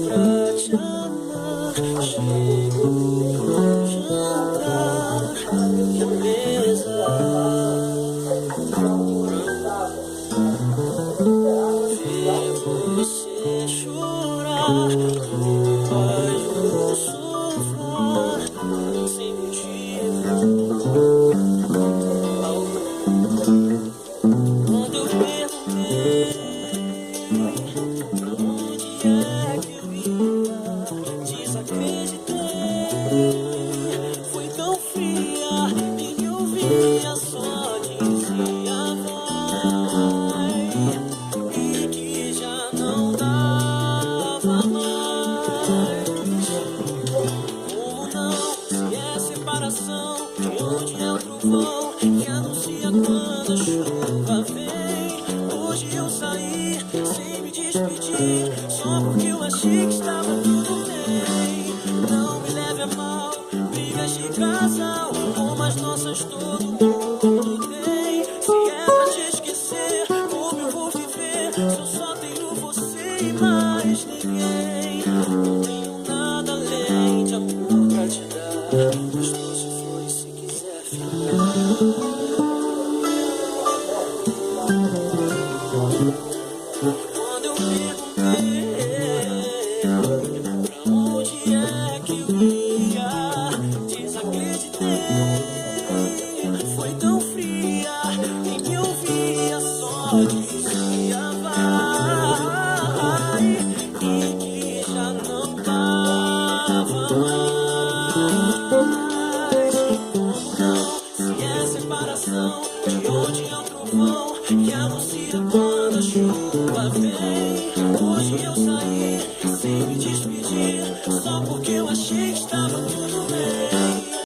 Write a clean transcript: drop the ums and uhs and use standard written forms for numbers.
Pra te amar, chego jantar na minha mesa. Ver você chorar, depois do sofá, sem motivo. Quando eu perguntei pra onde é que eu ia, desacreditei. Foi tão fria e que eu via só dizia vai, e que já não dava mais. Como não? Se é separação, de onde é o trovão que anuncia quando a chuva vem. Hoje eu saí sem me despedir, só porque eu achei que estava tudo bem. Não me leve a mal, brigas de casal, como as nossas todo mundo tem. Se é pra te esquecer, como eu vou viver se eu só tenho você e mais ninguém? Não tenho nada além de amor pra te dar, mas trouxe flores se quiser ficar. Quando eu perguntei pra onde é que eu ia, desacreditei. Foi tão fria e que eu via só dizia vai, e que já não dava mais. Como não? Se é separação, de onde é o trovão que anuncia quando a chuva vem. Hoje eu saí